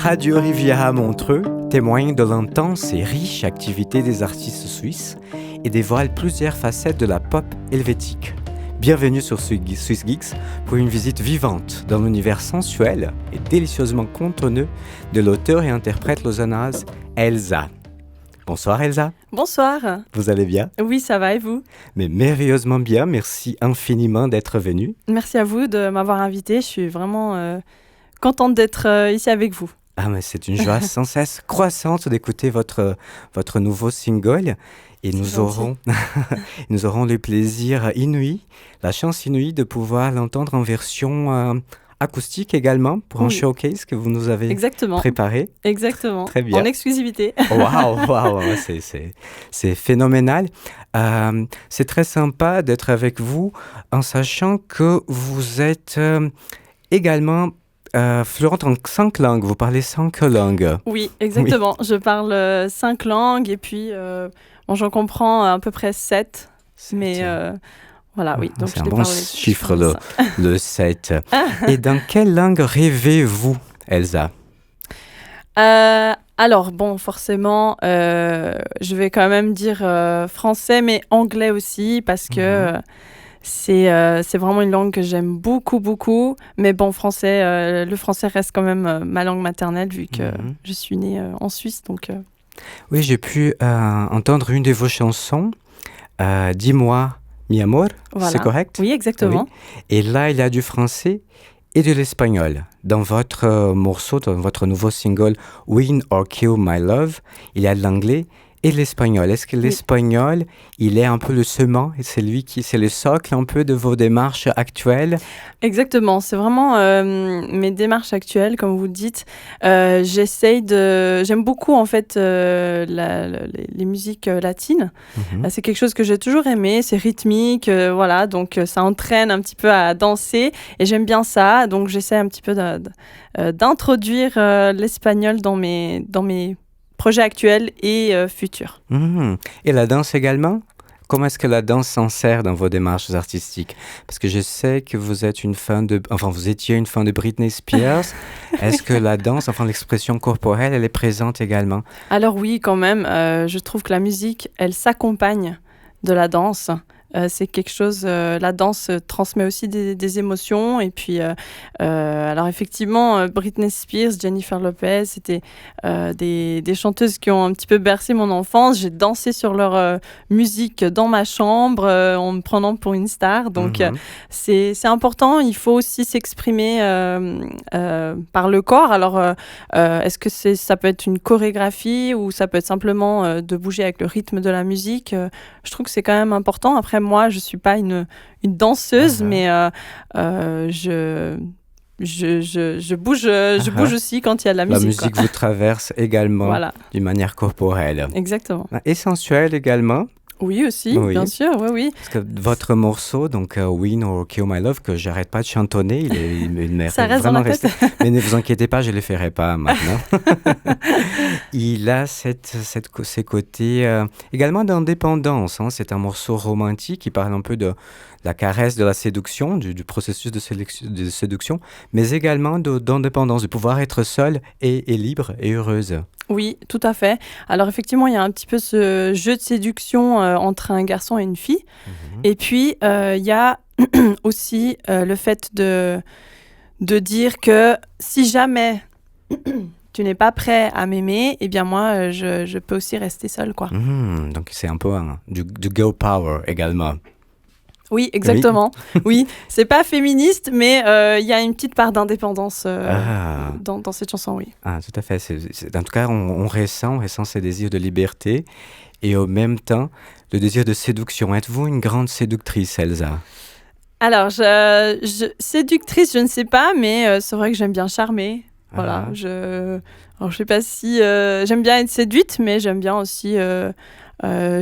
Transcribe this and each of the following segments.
Radio Riviera Montreux témoigne de l'intense et riche activité des artistes suisses et dévoile plusieurs facettes de la pop helvétique. Bienvenue sur Swiss Geeks pour une visite vivante dans l'univers sensuel et délicieusement contonneux de l'auteur et interprète lausannoise Elsa. Bonsoir Elsa. Bonsoir. Vous allez bien? Oui, ça va et vous? Mais merveilleusement bien, merci infiniment d'être venue. Merci à vous de m'avoir invitée, je suis vraiment contente d'être ici avec vous. Ah, mais c'est une joie sans cesse croissante d'écouter votre nouveau single et nous aurons le plaisir inouï, la chance inouïe de pouvoir l'entendre en version acoustique également pour un showcase que vous nous avez préparé. Exactement. Très bien. En exclusivité. Waouh, c'est phénoménal. C'est très sympa d'être avec vous en sachant que vous êtes également fluente en 5 langues. Vous parlez 5 langues. Oui, exactement. Oui. Je parle 5 langues et puis j'en comprends à peu près 7. Mais voilà, oui. Donc c'est un bon chiffre, le 7. Et dans quelle langue rêvez-vous, Elsa? Alors, forcément, je vais quand même dire français, mais anglais aussi, parce que c'est vraiment une langue que j'aime beaucoup, beaucoup. Mais français, le français reste quand même ma langue maternelle, vu que je suis née en Suisse. Donc, Oui, j'ai pu entendre une de vos chansons, Dis-moi, mi amor, voilà. C'est correct? Oui, exactement. Oui. Et là, il y a du français et de l'espagnol. Dans votre morceau, dans votre nouveau single Win or Kill My Love, il y a de l'anglais et de l'espagnol. Est-ce que l'espagnol, il est un peu le ciment et c'est le socle un peu de vos démarches actuelles? Exactement, c'est vraiment mes démarches actuelles, comme vous le dites. J'aime beaucoup en fait les musiques latines. C'est quelque chose que j'ai toujours aimé, c'est rythmique, voilà, donc ça entraîne un petit peu à danser et j'aime bien ça. Donc j'essaie un petit peu d'introduire l'espagnol dans mes projets actuels et futurs. Et la danse également? Comment est-ce que la danse s'en sert dans vos démarches artistiques? Parce que je sais que vous êtes vous étiez une fan de Britney Spears. Est-ce que la danse, l'expression corporelle, elle est présente également? Alors oui, quand même. Je trouve que la musique, elle s'accompagne de la danse. C'est quelque chose, la danse transmet aussi des émotions et puis alors effectivement Britney Spears, Jennifer Lopez, c'était des chanteuses qui ont un petit peu bercé mon enfance. J'ai dansé sur leur musique dans ma chambre en me prenant pour une star, donc c'est important. Il faut aussi s'exprimer par le corps. Alors est-ce que ça peut être une chorégraphie ou ça peut être simplement de bouger avec le rythme de la musique? Je trouve que c'est quand même important. Après, moi, je ne suis pas une danseuse, mais je bouge aussi quand il y a de la musique. La musique vous traverse également d'une manière corporelle. Exactement. Et sensuelle également. Oui, aussi, bien sûr, oui. Parce que votre morceau, donc Win or Kill My Love, que j'arrête pas de chantonner, il mérite vraiment rester. Mais ne vous inquiétez pas, je le ferai pas maintenant. Il a ces côtés également d'indépendance. C'est un morceau romantique qui parle un peu de la caresse de la séduction, du processus de séduction, mais également d'indépendance, de pouvoir être seule et libre et heureuse. Oui, tout à fait. Alors effectivement, il y a un petit peu ce jeu de séduction entre un garçon et une fille. Et puis, il y a aussi le fait de dire que si jamais tu n'es pas prêt à m'aimer, eh bien moi, je peux aussi rester seule, quoi. Donc c'est un peu du girl power également. Oui, exactement. Oui, c'est pas féministe, mais il y a une petite part d'indépendance dans cette chanson, oui. Ah, tout à fait. En tout cas, on ressent ces désirs de liberté et en même temps, le désir de séduction. Êtes-vous une grande séductrice, Elsa? Alors, séductrice, je ne sais pas, mais c'est vrai que j'aime bien charmer. Voilà. Je sais pas si j'aime bien être séduite, mais j'aime bien aussi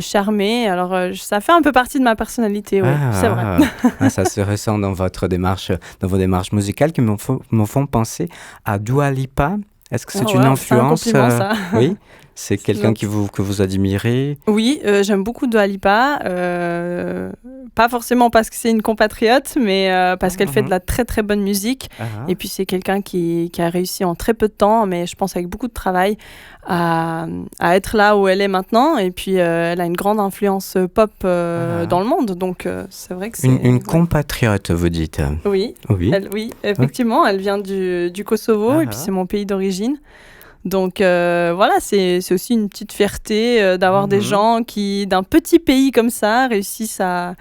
charmer. Alors, ça fait un peu partie de ma personnalité, oui, c'est vrai. Ça se ressent dans vos démarches musicales qui me font penser à Dua Lipa. Est-ce que c'est une influence? C'est un compliment, ça. Oui. C'est quelqu'un que vous admirez? Oui, j'aime beaucoup Dua Lipa. Pas forcément parce que c'est une compatriote, mais parce qu'elle fait de la très très bonne musique. Et puis c'est quelqu'un qui a réussi en très peu de temps, mais je pense avec beaucoup de travail, à être là où elle est maintenant. Et puis elle a une grande influence pop dans le monde. Donc c'est vrai que c'est... Une compatriote, vous dites? Oui, oui, effectivement. Elle vient du Kosovo, et puis c'est mon pays d'origine. Donc voilà, c'est aussi une petite fierté d'avoir des gens qui, d'un petit pays comme ça, réussissent à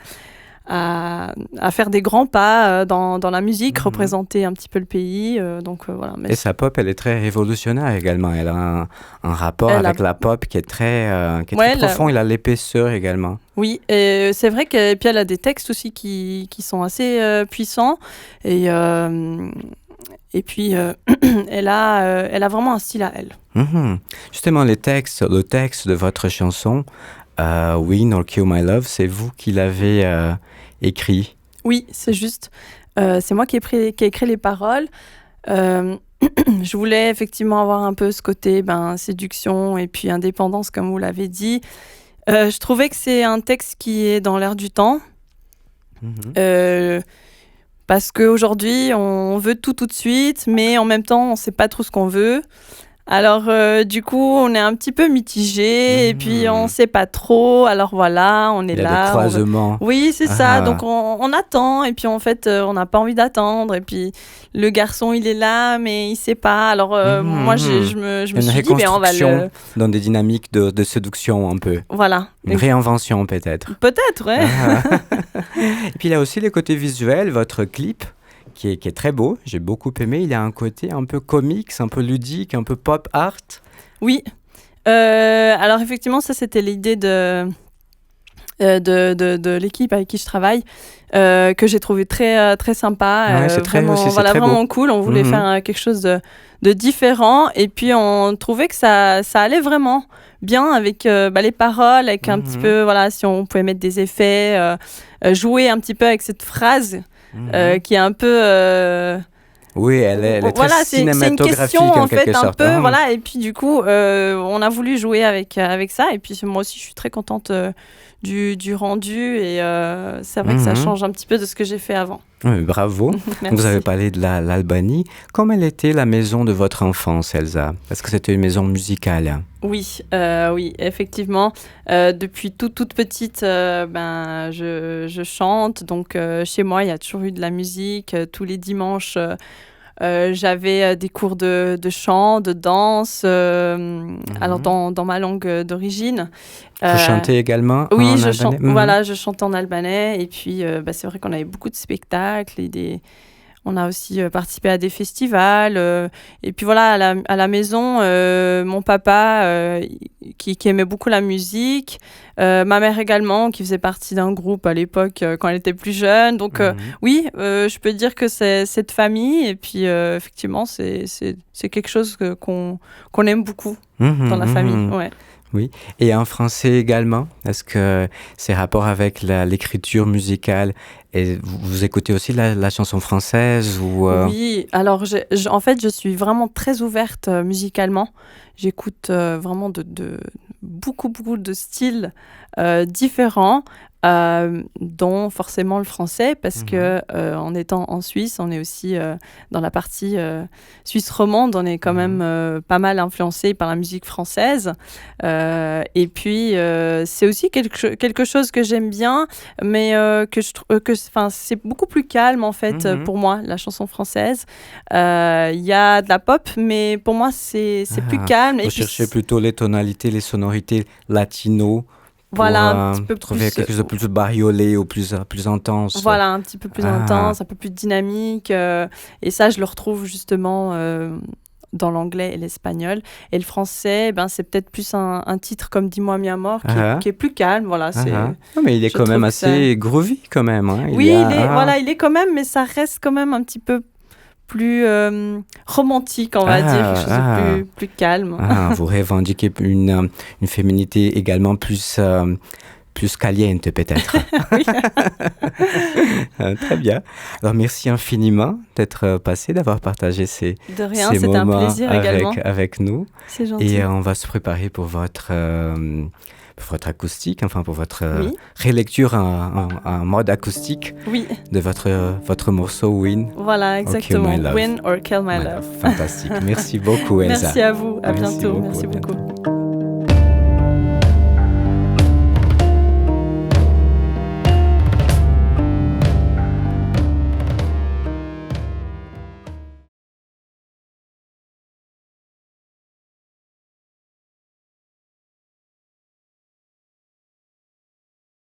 faire des grands pas dans la musique, représenter un petit peu le pays. Voilà. Et sa pop, elle est très révolutionnaire également. Elle a un rapport avec la pop qui est très profond. Il a l'épaisseur également. Oui, et c'est vrai qu'elle a des textes aussi qui sont assez puissants. Et puis, elle a vraiment un style à elle. Justement, le texte de votre chanson, Win or Kill My Love, c'est vous qui l'avez écrit? Oui, c'est juste. C'est moi qui ai écrit les paroles. Je voulais effectivement avoir un peu ce côté séduction et puis indépendance, comme vous l'avez dit. Je trouvais que c'est un texte qui est dans l'air du temps. Parce qu'aujourd'hui, on veut tout de suite, mais en même temps, on ne sait pas trop ce qu'on veut. Alors, du coup, on est un petit peu mitigé, et puis on ne sait pas trop. Alors voilà, on est là. Il y a des croisements. Oui, c'est ça. Donc, on attend, et puis en fait, on n'a pas envie d'attendre. Et puis, le garçon, il est là, mais il ne sait pas. Alors, moi, je me suis dit, mais on va le... dans des dynamiques de séduction, un peu. Voilà. Une réinvention, peut-être. Peut-être, ouais. Et puis, il y a aussi le côté visuel, votre clip. Qui est très beau, j'ai beaucoup aimé. Il a un côté un peu comics, un peu ludique, un peu pop art. Oui. Alors effectivement, ça c'était l'idée de l'équipe avec qui je travaille, que j'ai trouvé très, très sympa. C'est vraiment, très vraiment beau. cool. On voulait faire quelque chose de différent. Et puis on trouvait que ça allait vraiment bien avec les paroles, avec un petit peu, voilà, si on pouvait mettre des effets, jouer un petit peu avec cette phrase. Qui est un peu... Oui, elle est très cinématographique en quelque sorte. Un peu, voilà. Et puis du coup, on a voulu jouer avec ça. Et puis moi aussi, je suis très contente du rendu. Et c'est vrai que ça change un petit peu de ce que j'ai fait avant. Oui, bravo. Vous avez parlé de l'Albanie. Comment elle était la maison de votre enfance, Elsa? Est-ce que c'était une maison musicale? Oui, oui, effectivement. Depuis toute petite, je chante. Donc, chez moi, il y a toujours eu de la musique. Tous les dimanches, j'avais des cours de chant, de danse, alors dans ma langue d'origine. Vous chantez également oui, en albanais? Voilà, je chante en albanais. Et puis, c'est vrai qu'on avait beaucoup de spectacles et on a aussi participé à des festivals. Et puis voilà, à la maison, mon papa qui aimait beaucoup la musique, ma mère également, qui faisait partie d'un groupe à l'époque quand elle était plus jeune. Donc oui, je peux dire que c'est cette famille. Et puis effectivement, c'est quelque chose qu'on aime beaucoup dans la famille. Ouais. Oui, et en français également, est-ce que c'est rapport avec l'écriture musicale et vous écoutez aussi la chanson française ou Oui, alors en fait, je suis vraiment très ouverte musicalement. J'écoute vraiment de beaucoup de styles différents, dont forcément le français, parce que en étant en Suisse, on est aussi dans la partie suisse romande, on est quand même pas mal influencé par la musique française. Et puis, c'est aussi quelque chose que j'aime bien, mais que je trouve que c'est beaucoup plus calme en fait pour moi, la chanson française. Il y a de la pop, mais pour moi, c'est plus calme. Vous cherchez plutôt les tonalités, les sonorités latino. Voilà, un petit peu trouver quelque chose de plus bariolé ou plus intense. Voilà, un petit peu plus intense, un peu plus dynamique. Et ça, je le retrouve justement dans l'anglais et l'espagnol. Et le français, c'est peut-être plus un titre comme Dis-moi mi amor, qui est plus calme. Voilà, non, mais il est quand même assez groovy quand même. Hein. Il est quand même, mais ça reste quand même un petit peu plus romantique, on va dire, quelque chose de plus calme. Vous revendiquez une féminité également plus plus caliente peut-être. Oui. Très bien. Alors merci infiniment d'être passé, d'avoir partagé ces De rien, ces c'était un moments plaisir également. avec nous. C'est gentil. Et on va se préparer pour votre acoustique, enfin pour votre Oui. rélecture en mode acoustique Oui, de votre morceau Win. voilà, exactement. My Love. Win or Kill My Love. Fantastique. Merci beaucoup, Elsa. Merci à vous. À Merci bientôt. beaucoup, Merci à bientôt. beaucoup.